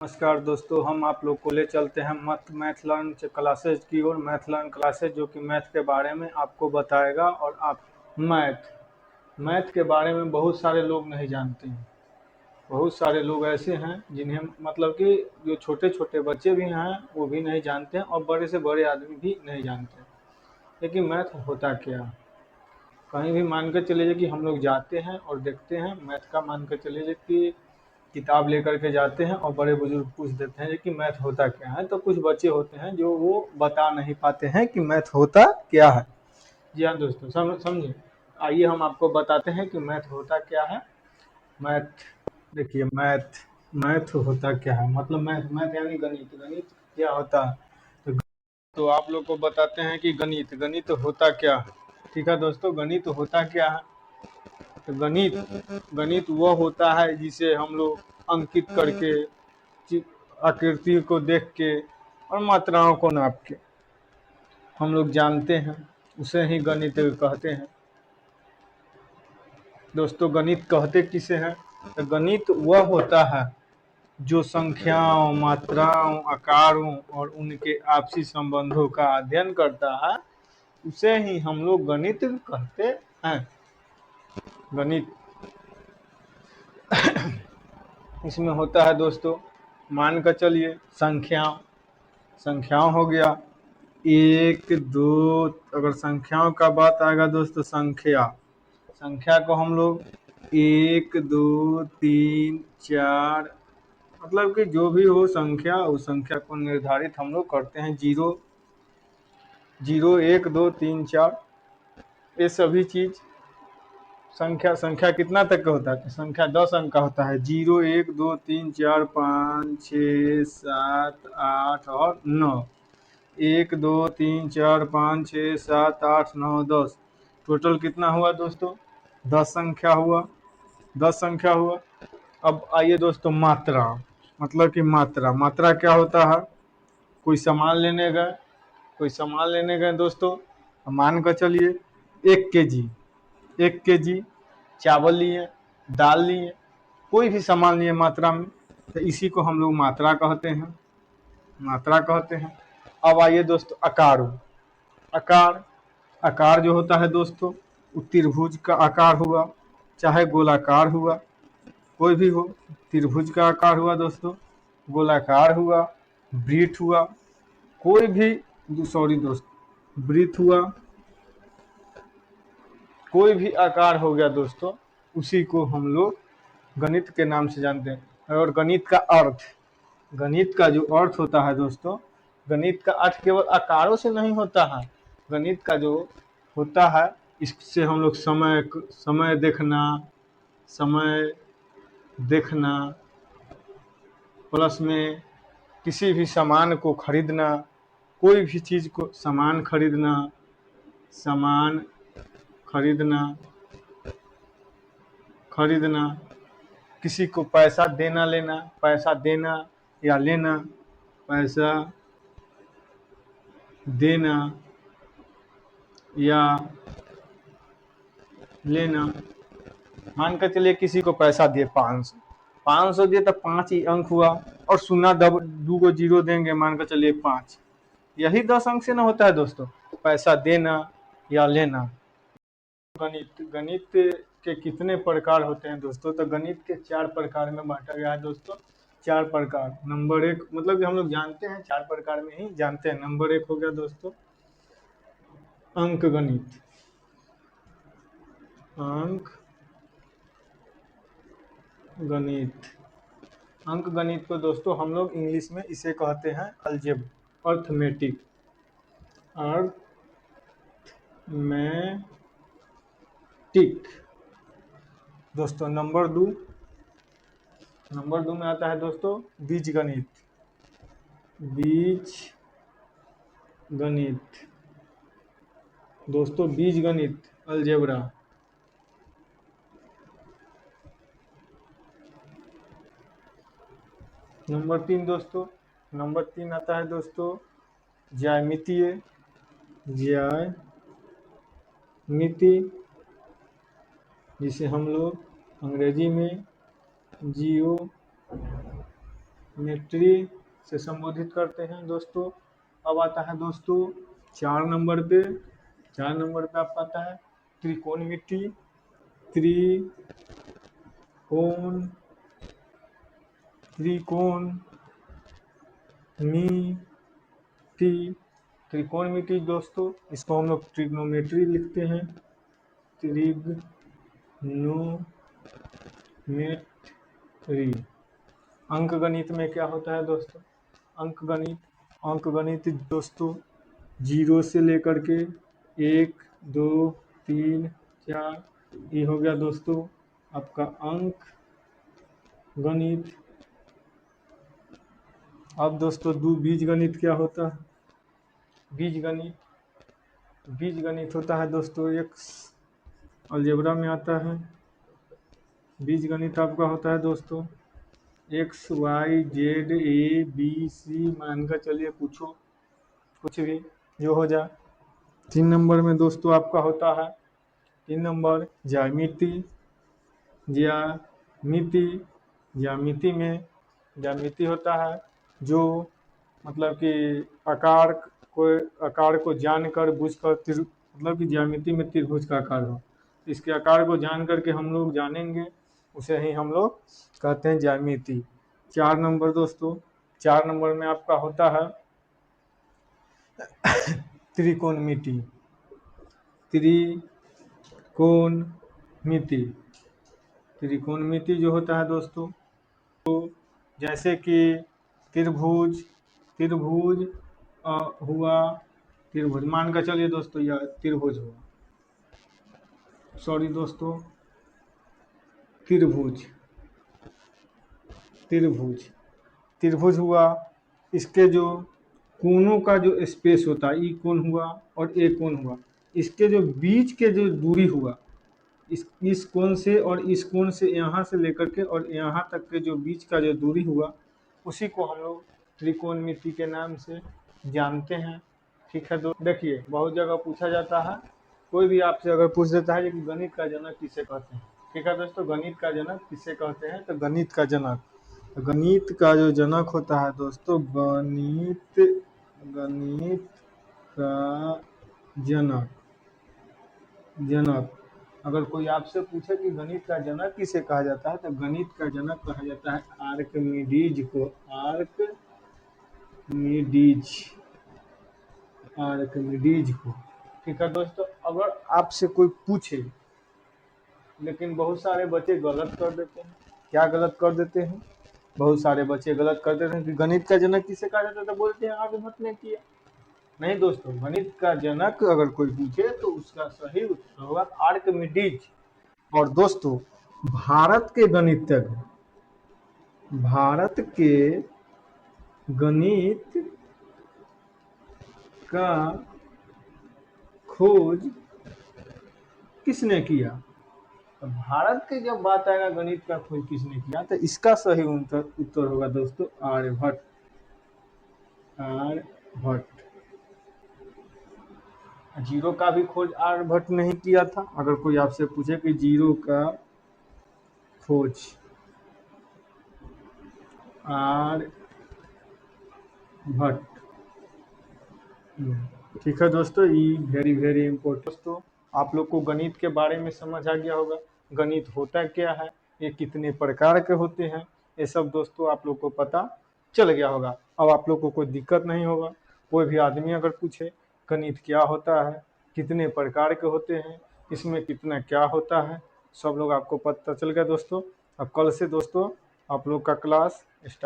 नमस्कार दोस्तों, हम आप लोग को ले चलते हैं मैथ लर्न क्लासेज की ओर। मैथ लर्न क्लासेज जो कि मैथ के बारे में आपको बताएगा। और आप मैथ मैथ के बारे में बहुत सारे लोग नहीं जानते हैं। बहुत सारे लोग ऐसे हैं जिन्हें मतलब कि जो छोटे छोटे बच्चे भी हैं वो भी नहीं जानते हैं, और बड़े से बड़े आदमी भी नहीं जानते हैं। लेकिन मैथ होता क्या है? कहीं भी मान कर चले जाइए कि हम लोग जाते हैं और देखते हैं मैथ का, मान कर चले जाइए कि किताब लेकर के जाते हैं और बड़े बुजुर्ग पूछ देते हैं कि मैथ होता क्या है। तो कुछ बच्चे होते हैं जो वो बता नहीं पाते हैं कि मैथ होता क्या है। जी हाँ दोस्तों, समझे। आइए हम आपको बताते हैं कि मैथ होता क्या है। मैथ, देखिए मैथ मैथ होता क्या है, मतलब मैथ मैथ यानी गणित। गणित क्या होता है? तो आप लोग को बताते हैं कि गणित गणित होता क्या है। ठीक है दोस्तों, गणित होता क्या है? तो गणित गणित वह होता है जिसे हम लोग अंकित करके, आकृति को देख के और मात्राओं को नाप के हम लोग जानते हैं, उसे ही गणित कहते हैं। दोस्तों, गणित कहते किसे हैं? तो गणित वह होता है जो संख्याओं, मात्राओं, आकारों और उनके आपसी संबंधों का अध्ययन करता है, उसे ही हम लोग गणित कहते हैं। गणित इसमें होता है दोस्तों, मान कर चलिए संख्याओं हो गया एक दो। अगर संख्याओं का बात आएगा दोस्तों, संख्या संख्या को हम लोग एक दो तीन चार, मतलब कि जो भी हो संख्या, उस संख्या को निर्धारित हम लोग करते हैं। जीरो जीरो एक दो तीन चार, ये सभी चीज संख्या। संख्या कितना तक का होता है? तो संख्या 10 अंक का होता है। जीरो एक दो तीन चार पाँच छः सात आठ और 9। एक दो तीन चार पाँच छः सात आठ नौ 10। टोटल कितना हुआ दोस्तों? 10 संख्या हुआ। 10 संख्या हुआ। अब आइए दोस्तों, मात्रा, मतलब कि मात्रा मात्रा क्या होता है? कोई सामान लेने गए, दोस्तों, मान कर चलिए 1 केजी, 1 केजी चावल लिए, दाल लिए, कोई भी सामान लिए मात्रा में, तो इसी को हम लोग मात्रा कहते हैं। मात्रा कहते हैं। अब आइए दोस्तों, आकार। आकार आकार जो होता है दोस्तों, वो त्रिभुज का आकार हुआ, चाहे गोलाकार हुआ, कोई भी हो। त्रिभुज का आकार हुआ दोस्तों, गोलाकार हुआ, वृत्त हुआ, कोई भी, सॉरी दोस्त, वृत्त हुआ, कोई भी आकार हो गया दोस्तों, उसी को हम लोग गणित के नाम से जानते हैं। और गणित का अर्थ, गणित का जो अर्थ होता है दोस्तों, गणित का अर्थ केवल आकारों से नहीं होता है। गणित का जो होता है, इससे हम लोग समय देखना, समय देखना, प्लस में किसी भी सामान को खरीदना, कोई भी चीज़ को सामान खरीदना, सामान खरीदना खरीदना, किसी को पैसा देना लेना, पैसा देना या लेना, पैसा देना या लेना। मान कर चलिए किसी को पैसा दिए 500, 500 दिए तो 5 ही अंक हुआ, और शून्य दो को जीरो देंगे, मान कर चलिए 5। यही 10 अंक से ना होता है दोस्तों, पैसा देना या लेना। गणित गणित के कितने प्रकार होते हैं दोस्तों? तो गणित के 4 प्रकार में बांटा गया है दोस्तों। 4 प्रकार। नंबर 1, मतलब कि हम लोग जानते हैं 4 प्रकार में ही जानते हैं। नंबर 1 हो गया दोस्तों अंक गणित। अंक गणित अंक गणित को दोस्तों हम लोग इंग्लिश में इसे कहते हैं अलजेब्रा, अर्थमेटिक, अर्थमेटिक दोस्तों। नंबर 2 में आता है दोस्तों बीज गणित। बीज गणित दोस्तों, बीज गणित, अलजेब्रा। नंबर 3 दोस्तों, नंबर 3 आता है दोस्तों ज्यामितीय। ज्यामिति, जिसे हम लोग अंग्रेजी में जियोमेट्री ट्रिग्नोमेट्री से संबोधित करते हैं दोस्तों। अब आता है दोस्तों 4 नंबर पे। 4 नंबर पे आपका आता है त्रिकोणमिति। त्रिकोण त्रिकोणमिति त्रिकोणमिति दोस्तों, इसको हम लोग ट्रिग्नोमेट्री लिखते हैं। ट्रिग्नोमेट्री। अंकगणित में क्या होता है दोस्तों? अंकगणित दोस्तों 0 से लेकर के 1 2 3 4, ये हो गया दोस्तों आपका अंक गणित। अब दोस्तों बीज गणित क्या होता है? बीज गणित होता है दोस्तों एक अलजेब्रा में आता है। बीज गणित आपका होता है दोस्तों x y z a b c, मानकर चलिए कुछ भी जो हो जाए। 3 नंबर में दोस्तों आपका होता है 3 नंबर ज्यामिति। ज्यामिति होता है जो मतलब कि आकार को जानकर बूझकर मतलब कि ज्यामिति में त्रिभुज का आकार हो, इसके आकार को जान करके हम लोग जानेंगे, उसे ही हम लोग कहते हैं ज्यामिति। 4 नंबर दोस्तों, 4 नंबर में आपका होता है त्रिकोणमिति। त्रिकोणमिति जो होता है दोस्तों, तो जैसे कि त्रिभुज हुआ, त्रिभुज मान कर चलिए दोस्तों, यह त्रिभुज हुआ, सॉरी दोस्तों, त्रिभुज हुआ। इसके जो कोनों का जो स्पेस होता है, ई कोण हुआ और ए कोण हुआ, इसके जो बीच के जो दूरी हुआ, इस कोण से और इस कोण से यहाँ से लेकर के और यहाँ तक के जो बीच का जो दूरी हुआ, उसी को हम लोग त्रिकोणमिति के नाम से जानते हैं। ठीक है दोस्तों, देखिए बहुत जगह पूछा जाता है, कोई भी आपसे अगर पूछ देता है कि गणित का जनक किसे कहते हैं। ठीक है दोस्तों, गणित का जनक किसे कहते हैं? तो गणित का का जो जनक होता है दोस्तों, गणित का जनक अगर कोई आपसे पूछे कि गणित का जनक किसे कहा जाता है, तो गणित का जनक कहा जाता है आर्किमिडीज को। आर्किमिडीज को। ठीक है दोस्तों, अगर आपसे कोई पूछे, लेकिन बहुत सारे बच्चे गलत कर देते हैं। क्या गलत कर देते हैं? बहुत सारे बच्चे गलत कर देते हैं कि गणित का जनक किसे कहा जाता है, तो बोलते हैं आर्यभट्ट ने किया। नहीं दोस्तों, गणित का जनक अगर कोई पूछे तो उसका सही उत्तर होगा आर्किमिडीज। और दोस्तों भारत के गणित का खोज किसने किया? तो भारत की जब बात आएगा गणित का खोज किसने किया, तो इसका सही उत्तर होगा दोस्तों आर्यभट्ट। जीरो का भी खोज आर्यभट्ट नहीं किया था। अगर कोई आपसे पूछे कि जीरो का खोज आर्यभट्ट। ठीक है दोस्तों, ये वेरी इम्पोर्टेंट। दोस्तों आप लोग को गणित के बारे में समझ आ गया होगा, गणित होता क्या है, ये कितने प्रकार के होते हैं, ये सब दोस्तों आप लोग को पता चल गया होगा। अब आप लोग को कोई दिक्कत नहीं होगा। कोई भी आदमी अगर पूछे गणित क्या होता है, कितने प्रकार के होते हैं, इसमें कितना क्या होता है, सब लोग आपको पता चल गया दोस्तों। अब कल से दोस्तों आप लोग का क्लास स्टार्ट